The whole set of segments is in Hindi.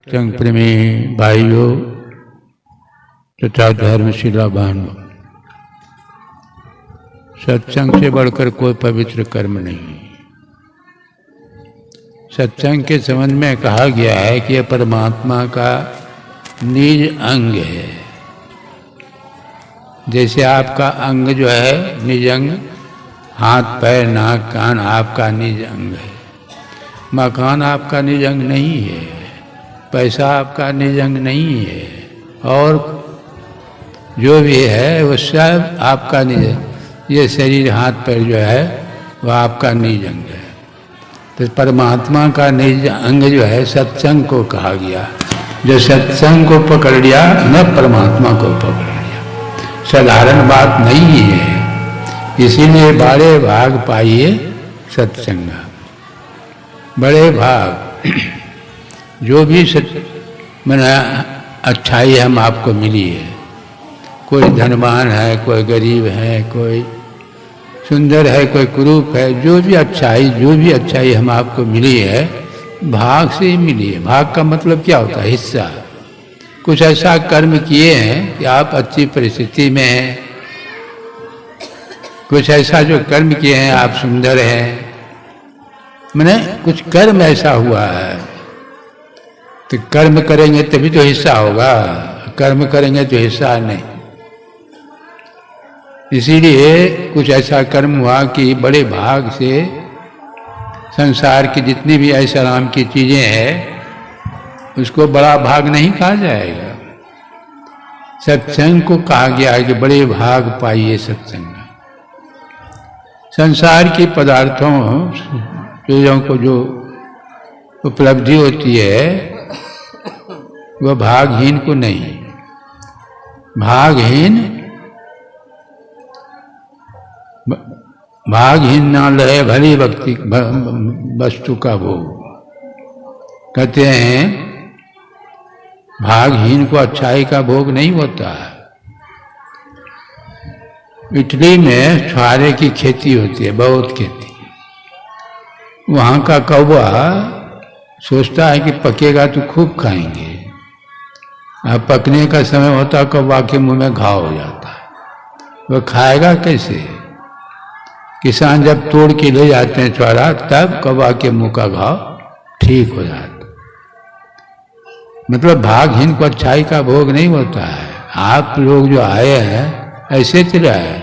सत्संग प्रेमी भाइयों तथा धर्मशिला बहनों, सत्संग से बढ़कर कोई पवित्र कर्म नहीं। सत्संग के संबंध में कहा गया है कि यह परमात्मा का निज अंग है। जैसे आपका अंग जो है निज अंग, हाथ पैर नाक कान आपका निज अंग है। मकान आपका निज अंग नहीं है, पैसा आपका निज अंग नहीं है, और जो भी है वो सब आपका निज। ये शरीर हाथ पैर जो है वह आपका निज अंग है। तो परमात्मा का निज अंग जो है सत्संग को कहा गया। जो सत्संग को पकड़ लिया न परमात्मा को पकड़ लिया। साधारण बात नहीं है। इसीलिए बड़े भाग पाइए सत्संग। बड़े भाग जो भी मैंने अच्छाई हम आपको मिली है, कोई धनवान है, कोई गरीब है, कोई सुंदर है, कोई कुरूप है, जो भी अच्छाई हम आपको मिली है भाग से ही मिली है। भाग का मतलब क्या होता है? हिस्सा। कुछ ऐसा कर्म किए हैं कि आप अच्छी परिस्थिति में हैं, कुछ ऐसा जो कर्म किए हैं आप सुंदर हैं, मैंने कुछ कर्म ऐसा हुआ है। तो कर्म करेंगे तभी तो हिस्सा होगा, कर्म करेंगे तो हिस्सा नहीं। इसीलिए कुछ ऐसा कर्म हुआ कि बड़े भाग से संसार की जितनी भी ऐशाराम की चीजें हैं उसको बड़ा भाग नहीं कहा जाएगा। सत्संग को कहा गया है कि बड़े भाग पाइए सत्संग। संसार की पदार्थों चीजों को जो उपलब्धि होती है वह भागहीन को नहीं। भागहीन ना लहे भली भक्ति वस्तु का भोग। कहते हैं भागहीन को अच्छाई का भोग नहीं होता है। इटली में छुआरे की खेती होती है, बहुत खेती। वहाँ का कौवा सोचता है कि पकेगा तो खूब खाएंगे। अब पकने का समय होता कौवा के मुंह में घाव हो जाता है। वह खाएगा कैसे? किसान जब तोड़ के ले जाते हैं छुआरा, तब कौवा के मुंह का घाव ठीक हो जाता। मतलब भागहीन को अच्छाई का भोग नहीं होता है। आप लोग जो आए हैं ऐसे चले आए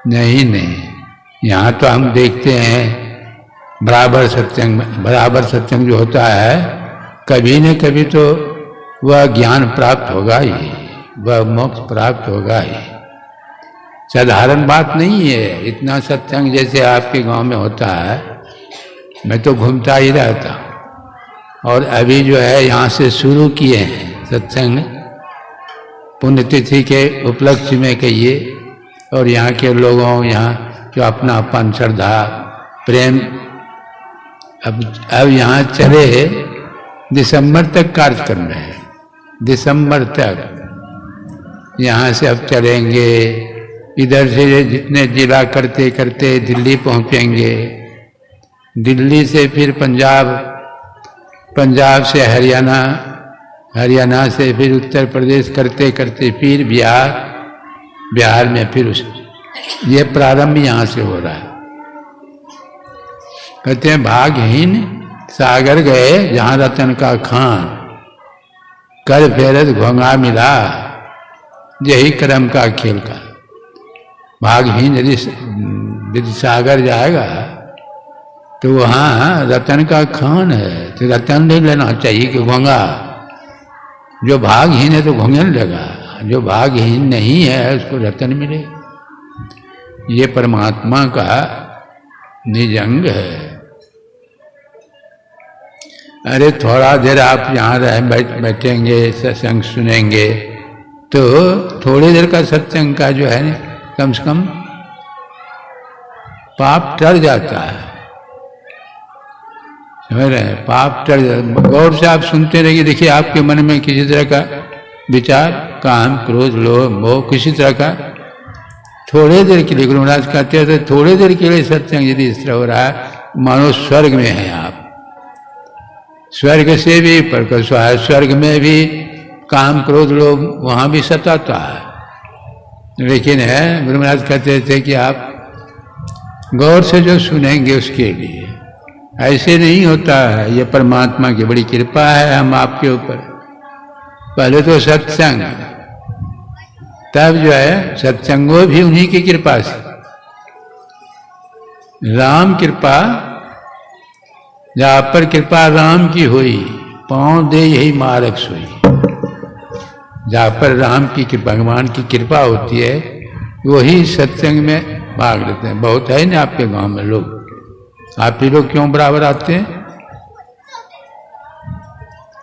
नहीं। यहाँ तो हम देखते हैं बराबर सत्संग जो होता है कभी न कभी तो वह ज्ञान प्राप्त होगा ही, वह मोक्ष प्राप्त होगा ही। साधारण बात नहीं है। इतना सत्संग जैसे आपके गांव में होता है, मैं तो घूमता ही रहता। और अभी जो है यहाँ से शुरू किए हैं सत्संग, पुण्यतिथि के उपलक्ष्य में कहिए, और यहाँ के लोगों यहाँ जो अपना अपन श्रद्धा प्रेम अब यहाँ चले दिसंबर तक कार्यक्रम है। दिसंबर तक यहाँ से अब चलेंगे, इधर से जितने जिला करते करते दिल्ली पहुँचेंगे, दिल्ली से फिर पंजाब से हरियाणा, हरियाणा से फिर उत्तर प्रदेश करते करते फिर बिहार में फिर ये प्रारंभ यहाँ से हो रहा है। कहते हैं भागहीन सागर गए जहाँ रतन का खान, कर फेरत घोंगा मिला यही कर्म का खेल का। भागहीन यदि सागर जाएगा तो वहाँ रतन का खान है, तो रतन नहीं लेना चाहिए कि घोंगा। जो भागहीन है तो घोंगे लेगा, जो भागहीन नहीं है उसको रतन मिले। ये परमात्मा का निज अंग है। अरे थोड़ा देर आप यहाँ बैठेंगे सत्संग सुनेंगे तो थोड़ी देर का सत्संग का जो है कम से कम पाप टर जाता है। समझ रहे हैं? पाप टर जाता। गौर से आप सुनते रहिए, देखिए आपके मन में किसी तरह का विचार, काम, क्रोध, लोभ, मोह, किसी तरह का थोड़े देर के लिए, गुरु महाराज कहते थे थोड़े देर के लिए सत्संग यदि इस तरह हो रहा है मानो स्वर्ग में है आप। स्वर्ग से भी प्रकट है, स्वर्ग में भी काम क्रोध लोभ वहाँ भी सताता है। लेकिन है ब्रह्मराज कहते थे कि आप गौर से जो सुनेंगे उसके लिए, ऐसे नहीं होता है। ये परमात्मा की बड़ी कृपा है हम आपके ऊपर। पहले तो सत्संग, तब जो है सत्संगो भी उन्हीं की कृपा से। राम कृपा, जहाँ पर कृपा राम की हुई, पाँव दे यही मार्ग सोई। जहाँ पर राम की भगवान की कृपा होती है वही सत्संग में भाग लेते हैं। बहुत है ना आपके गांव में लोग, आप ही लोग क्यों बराबर आते हैं?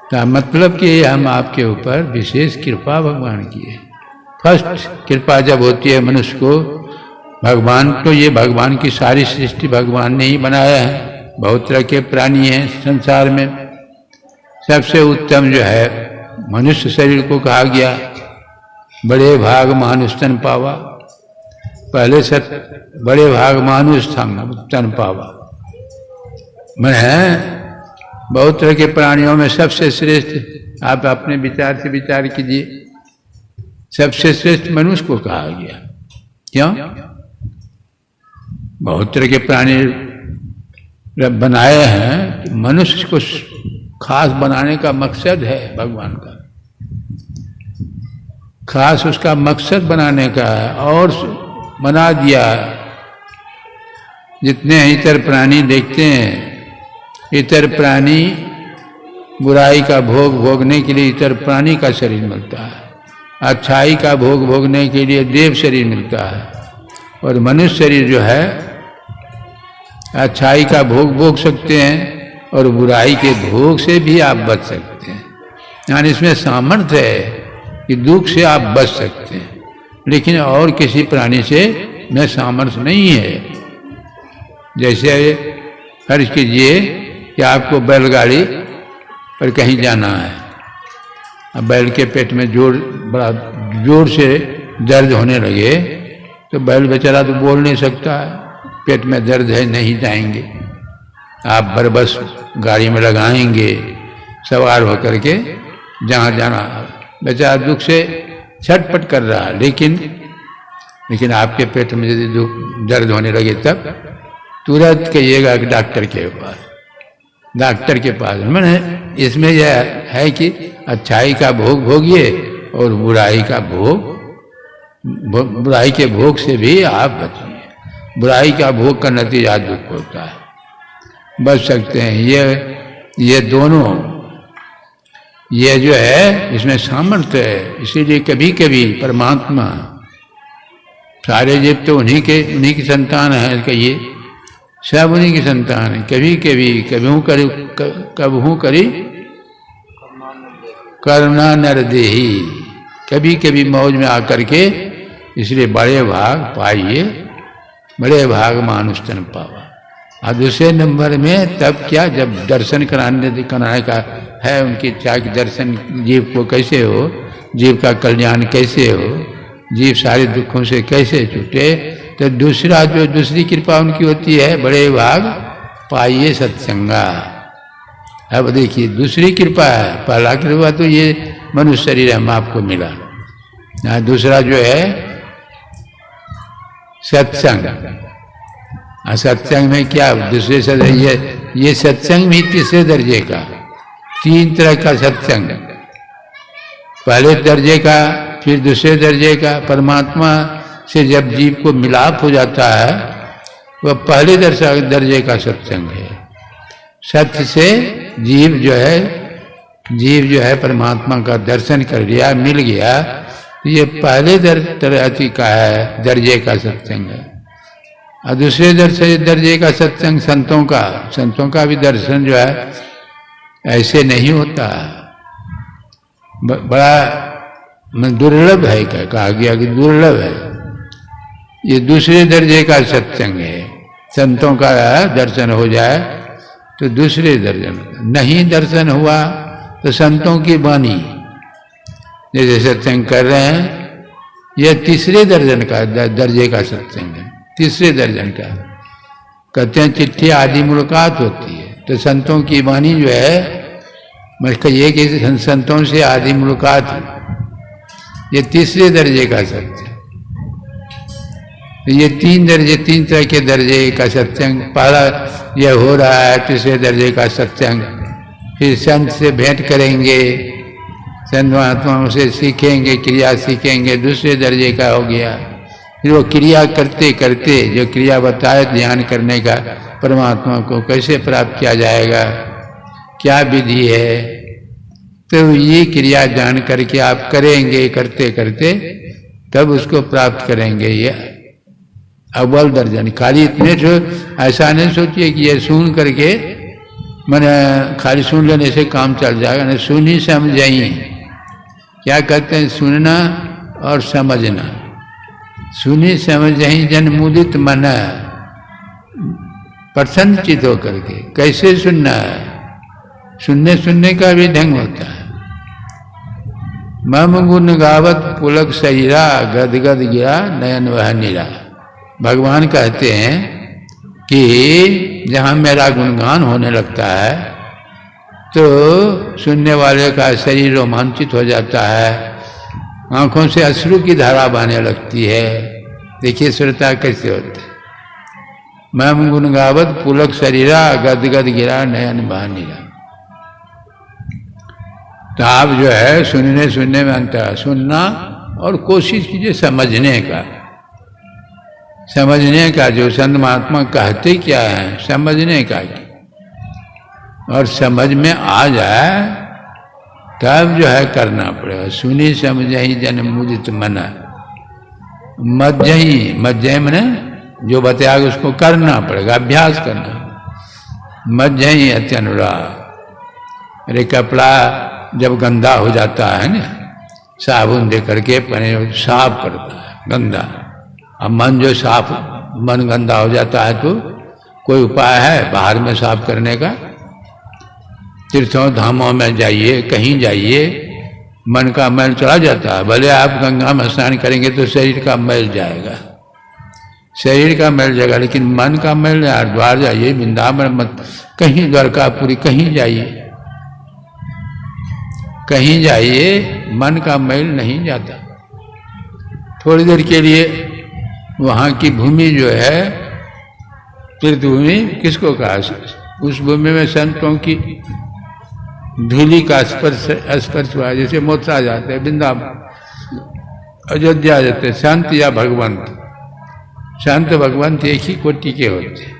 तो मतलब कि हम आपके ऊपर विशेष कृपा भगवान की है। फर्स्ट कृपा जब होती है मनुष्य को, भगवान तो ये भगवान की सारी सृष्टि भगवान ने ही बनाया है। बहुत तरह के प्राणी हैं संसार में, सबसे उत्तम जो है मनुष्य शरीर को कहा गया बड़े भाग मानुष तन पावा। पहले बड़े भाग मानुष तन पावा मैं बहुत तरह के प्राणियों में सबसे श्रेष्ठ, आप अपने विचार से विचार कीजिए, सबसे श्रेष्ठ मनुष्य को कहा गया। क्यों? बहुत तरह के प्राणी बनाए हैं, मनुष्य को खास बनाने का मकसद है भगवान का, खास उसका मकसद बनाने का है और बना दिया। जितने इतर प्राणी देखते हैं, इतर प्राणी बुराई का भोग भोगने के लिए इतर प्राणी का शरीर मिलता है, अच्छाई का भोग भोगने के लिए देव शरीर मिलता है, और मनुष्य शरीर जो है अच्छाई का भोग भोग सकते हैं और बुराई के भोग से भी आप बच सकते हैं। यानी इसमें सामर्थ्य है कि दुख से आप बच सकते हैं, लेकिन और किसी प्राणी से में सामर्थ्य नहीं है। जैसे फर्ज कीजिए कि आपको बैलगाड़ी पर कहीं जाना है, अब बैल के पेट में बड़ा जोर से दर्द होने लगे तो बैल बेचारा तो बोल नहीं सकता है, पेट में दर्द है नहीं जाएंगे। आप बरबस गाड़ी में लगाएंगे, सवार होकर के जहाँ जाना, बेचारा दुख से छटपट कर रहा है, लेकिन आपके पेट में यदि दर्द होने लगे तब तुरंत कहिएगा कि डॉक्टर के पास, डॉक्टर के पास। मैंने इसमें यह है कि अच्छाई का भोग भोगिए और बुराई के भोग से भी आप बचिए। बुराई का भोग का नतीजा दुख होता है, बच सकते हैं। ये दोनों, ये जो है इसमें सामर्थ्य है। इसीलिए कभी कभी परमात्मा, सारे जीव तो उन्हीं की संतान है, कहिए सब उन्हीं की संतान है। कभी करी करना नर देही, कभी कभी मौज में आकर के, इसलिए बड़े भाग पाइए, बड़े भाग मानुष तन पावा। और दूसरे नंबर में तब क्या, जब दर्शन कराने का है उनकी इच्छा कि दर्शन जीव को कैसे हो, जीव का कल्याण कैसे हो, जीव सारे दुखों से कैसे छूटे, तो दूसरी कृपा उनकी होती है बड़े भाग पाइए सत्संगा। अब देखिए दूसरी कृपा है, पहला कृपा तो ये मनुष्य शरीर हम आपको मिला, दूसरा जो है सत्संग। सत्संग में क्या दूसरे से ये सत्संग भी तीसरे दर्जे का, तीन तरह का सत्संग, पहले दर्जे का, फिर दूसरे दर्जे का। परमात्मा से जब जीव को मिलाप हो जाता है वह पहले दर्जे का सत्संग है। सत्य से जीव जो है परमात्मा का दर्शन कर लिया, मिल गया, तो ये पहले दर्जे का सत्संग है। और दूसरे दर्जे का सत्संग संतों का भी दर्शन जो है ऐसे नहीं होता, बड़ा दुर्लभ है, कहा गया कि दुर्लभ है। ये दूसरे दर्जे का सत्संग है। संतों का दर्शन हो जाए तो दूसरे दर्जन, नहीं दर्शन हुआ तो संतों की वाणी जैसे सत्संग कर रहे हैं, यह तीसरे दर्जे का सत्संग है। तीसरे दर्जन का कहते हैं चिट्ठी आदि मुलाकात होती है, तो संतों की वाणी जो है मैं कहिए कि संतों से आदि मुलाकात, ये तीसरे दर्जे का सत्य। तो ये 3 दर्जे, 3 तरह के दर्जे का सत्संग। पहला यह हो रहा है तीसरे दर्जे का सत्संग, फिर संत से भेंट करेंगे, संत महात्माओं से सीखेंगे, क्रिया सीखेंगे, दूसरे दर्जे का हो गया। फिर वो क्रिया करते करते जो क्रिया बताए ध्यान करने का, परमात्मा को कैसे प्राप्त किया जाएगा, क्या विधि है, तो ये क्रिया जान करके आप करेंगे, करते करते तब उसको प्राप्त करेंगे। ये अव्वल दर्जन। खाली इतने ऐसा नहीं सोचिए कि ये सुन करके मैंने खाली सुन लेने से काम चल जाएगा, नहीं, सुनी समझाइए। क्या कहते हैं? सुनना और समझना। सुनी समझाई जन मुदित मन, प्रसन्नचित होकर के। कैसे सुनना है? सुनने का भी ढंग होता है। मम गुण गावत पुलक शरीरा, गदगद गिरा नयन वह नीरा। भगवान कहते हैं कि जहाँ मेरा गुणगान होने लगता है तो सुनने वाले का शरीर रोमांचित हो जाता है, आंखों से अश्रु की धारा बहने लगती है। देखिए श्रोता कैसे होते हैं। मम गुण गावत पुलक शरीरा, गदगद गिरा नयन वह नीरा। तो आप जो है सुनने में अंतर, सुनना और कोशिश कीजिए समझने का। समझने का जो संत महात्मा कहते क्या है, समझने का। और समझ में आ जाए तब जो है करना पड़ेगा। सुनी समझही जन मुदित मना। मज्जही मने जो बताया उसको करना पड़ेगा, अभ्यास करना। मज्जही अत्यनुराग। अरे कपड़ा जब गंदा हो जाता है ना, साबुन दे करके पहने साफ करता है गंदा। अब मन जो साफ, मन गंदा हो जाता है तो कोई उपाय है बाहर में साफ करने का? तीर्थों धामों में जाइए, कहीं जाइए, मन का मैल चला जाता है। भले आप गंगा में स्नान करेंगे तो शरीर का मैल जाएगा, शरीर का मैल जाएगा, लेकिन मन का मैल हरिद्वार जाइए, वृंदावन मत, कहीं द्वारकापुरी, कहीं जाइए, कहीं जाइए, मन का मैल नहीं जाता। थोड़ी देर के लिए वहाँ की भूमि जो है, तीर्थ भूमि किसको कहा? उस भूमि में संतों की धूलि का स्पर्श हुआ। जैसे मथुरा जाते हैं, वृंदावन, अयोध्या जाते हैं, संत या भगवंत। संत भगवंत एक ही कोटि के होते हैं।